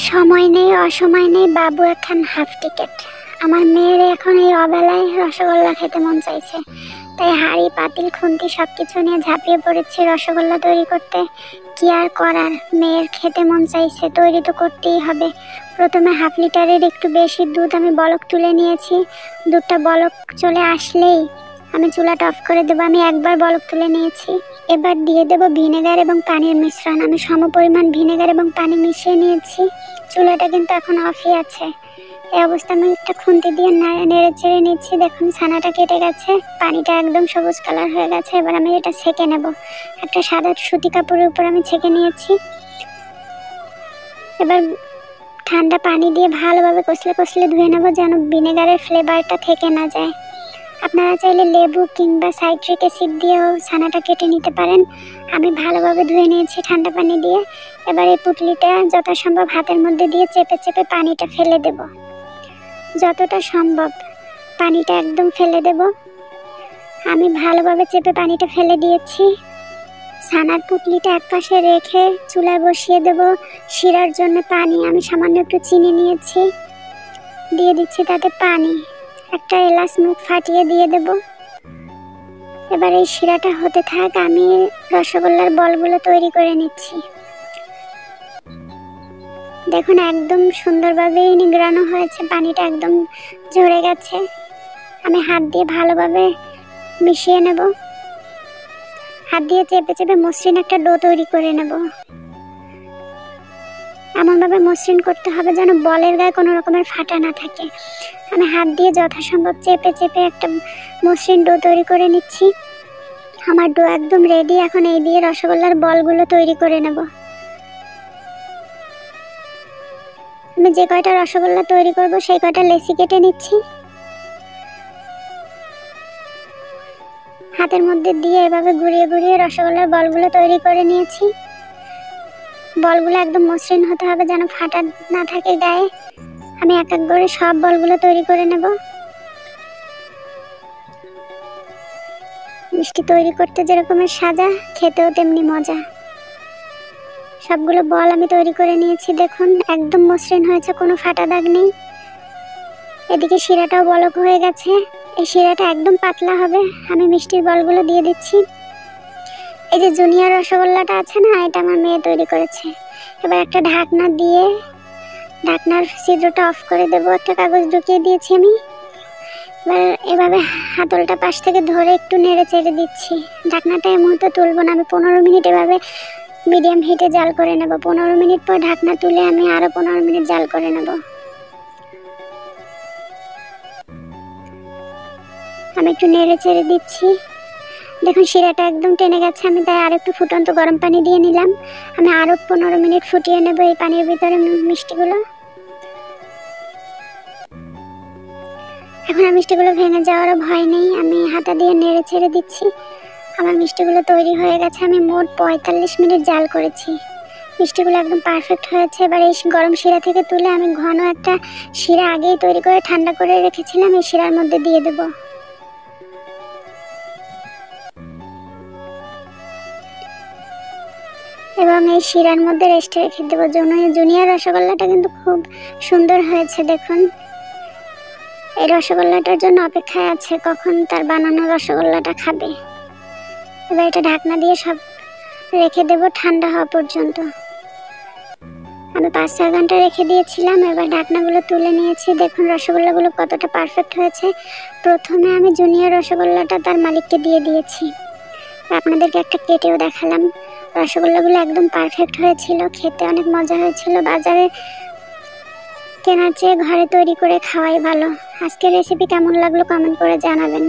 সময় নেই, অসময় নেই, বাবু এখন হাফ টিকেট। আমার মেয়ের এখন এই অবেলায় রসগোল্লা খেতে মন চাইছে, তাই হাঁড়ি পাতিল খুন্তি সবকিছু নিয়ে ঝাঁপিয়ে পড়েছি রসগোল্লা তৈরি করতে। কি আর করার, মেয়ের খেতে মন চাইছে, তৈরি তো করতেই হবে। প্রথমে হাফ লিটারের একটু বেশি দুধ আমি বলক তুলে নিয়েছি। দুধটা বলক চলে আসলেই আমি চুলাটা অফ করে দেবো। আমি একবার বলক তুলে নিয়েছি। এবার দিয়ে দেব ভিনেগার এবং পানির মিশ্রণ। আমি সমপরিমাণ ভিনেগার এবং পানি মিশিয়ে নিয়েছি। চুলাটা কিন্তু এখন অফই আছে। এই অবস্থা আমি একটা খুন্তি দিয়ে নেড়ে চেড়ে নিচ্ছি। দেখুন ছানাটা কেটে গেছে, পানিটা একদম সবুজ কালার হয়ে গেছে। এবার আমি এটা ছেঁকে নেব। একটা সাদা সুতি কাপড়ের উপর আমি ছেঁকে নিয়েছি। এবার ঠান্ডা পানি দিয়ে ভালোভাবে কষলে কষলে ধুয়ে নেব, যেন ভিনেগারের ফ্লেভারটা থেকে না যায়। আপনারা চাইলে লেবু কিংবা সাইট্রিক অ্যাসিড দিয়েও ছানাটা কেটে নিতে পারেন। আমি ভালোভাবে ধুয়ে নিয়েছি ঠান্ডা পানি দিয়ে। এবার এই পুঁটলিটা যথাসম্ভব হাতের মধ্যে দিয়ে চেপে চেপে পানিটা ফেলে দেব। যতটা সম্ভব পানিটা একদম ফেলে দেব। আমি ভালোভাবে চেপে পানিটা ফেলে দিয়েছি। ছানার পুঁটলিটা একপাশে রেখে চুলায় বসিয়ে দেব শিরার জন্য পানি। আমি সামান্য একটু চিনি নিয়েছি, দিয়ে দিচ্ছি তাতে পানি। একটা এলাচ মুখ ফাটিয়ে দিয়ে দেব। এবার এই শিরাটা হতে থাক, আমি রসগোল্লার বলগুলো তৈরি করে নিচ্ছি। দেখুন একদম সুন্দরভাবে নিংড়ানো হয়েছে, পানিটা একদম ঝরে গেছে। আমি হাত দিয়ে ভালোভাবে মিশিয়ে নেব। হাত দিয়ে চেপে চেপে মসৃণ একটা ডো তৈরি করে নেব। এমনভাবে মসৃণ করতে হবে যেন বলের গায়ে কোনো রকমের ফাটা না থাকে। আমি হাত দিয়ে যথাসম্ভব চেপে চেপে একটা মসৃণ ডো তৈরি করে নিচ্ছি। আমার ডো একদম রেডি। এখন এই দিয়ে রসগোল্লার বলগুলো তৈরি করে নেব। আমি যে কয়টা রসগোল্লা তৈরি করব সেই কয়টা লেচি কেটে নিচ্ছি। হাতের মধ্যে দিয়ে এভাবে ঘুরিয়ে ঘুরিয়ে রসগোল্লার বলগুলো তৈরি করে নিয়েছি। বলগুলো একদম মসৃণ হতে হবে যেন ফাটা না থাকে গায়ে। আমি এক এক করে সব বলগুলো তৈরি করে নেব। মিষ্টি তৈরি করতে যেরকমের সাজা, খেতেও তেমনি মজা। সবগুলো বল আমি তৈরি করে নিয়েছি। দেখুন একদম মসৃণ হয়েছে, কোনো ফাটা দাগ নেই। এদিকে শিরাটাও বলক হয়ে গেছে। এই শিরাটা একদম পাতলা হবে। আমি মিষ্টির বলগুলো দিয়ে দিচ্ছি। এই যে জুনিয়র রসগোল্লাটা আছে না, এটা আমার মেয়ে তৈরি করেছে। এবার একটা ঢাকনা দিয়ে ঢাকনার ছিদ্রটা অফ করে দেবো। একটা কাগজ ঢুকিয়ে দিয়েছি আমি। এবার এভাবে হাতলটা পাশ থেকে ধরে একটু নেড়ে চেড়ে দিচ্ছি। ঢাকনাটা এই মুহূর্তে তুলব না। আমি 15 মিনিট এভাবে মিডিয়াম হিটে জাল করে নেব। 15 মিনিট পর ঢাকনা তুলে আমি আরো 15 মিনিট জাল করে নেব। আমি একটু নেড়ে চেড়ে দিচ্ছি। দেখুন শিরাটা একদম টেনে গেছে। আমি তাই আর একটু ফুটন্ত গরম পানি দিয়ে নিলাম। আমি আরো 15 মিনিট ফুটিয়ে নেব এই পানির ভিতরে মিষ্টিগুলো। এখন আর মিষ্টিগুলো ভেঙে যাওয়ারও ভয় নেই। আমি হাতা দিয়ে নেড়ে ছেড়ে দিচ্ছি। আমার মিষ্টিগুলো তৈরি হয়ে গেছে। আমি মোট 45 মিনিট জাল করেছি। মিষ্টিগুলো একদম পারফেক্ট হয়েছে। এবার এই গরম শিরা থেকে তুলে আমি ঘন একটা শিরা আগেই তৈরি করে ঠান্ডা করে রেখেছিলাম, এই শিরার মধ্যে দিয়ে দেব। এবং এই শিরার মধ্যে রেস্টে রেখে দেবো। জুনিয়র রসগোল্লাটা কিন্তু খুব সুন্দর হয়েছে। দেখুন এই রসগোল্লাটার জন্য অপেক্ষায় আছে কখন তার বানানো রসগোল্লাটা খাবে। এবার এটা ঢাকনা দিয়ে সব রেখে দেব ঠান্ডা হওয়া পর্যন্ত। আমি 5-6 ঘন্টা রেখে দিয়েছিলাম। এবার ঢাকনাগুলো তুলে নিয়েছি। দেখুন রসগোল্লাগুলো কতটা পারফেক্ট হয়েছে। প্রথমে আমি জুনিয়র রসগোল্লাটা তার মালিককে দিয়ে দিয়েছি। আপনাদেরকে একটা কেটেও দেখালাম। রসগোল্লাগুলো একদম পারফেক্ট হয়েছিল, খেতে অনেক মজা হয়েছিল। বাজারে কেনার চেয়ে ঘরে তৈরি করে খাওয়াই ভালো। আজকের রেসিপি কেমন লাগলো কমেন্ট করে জানাবেন।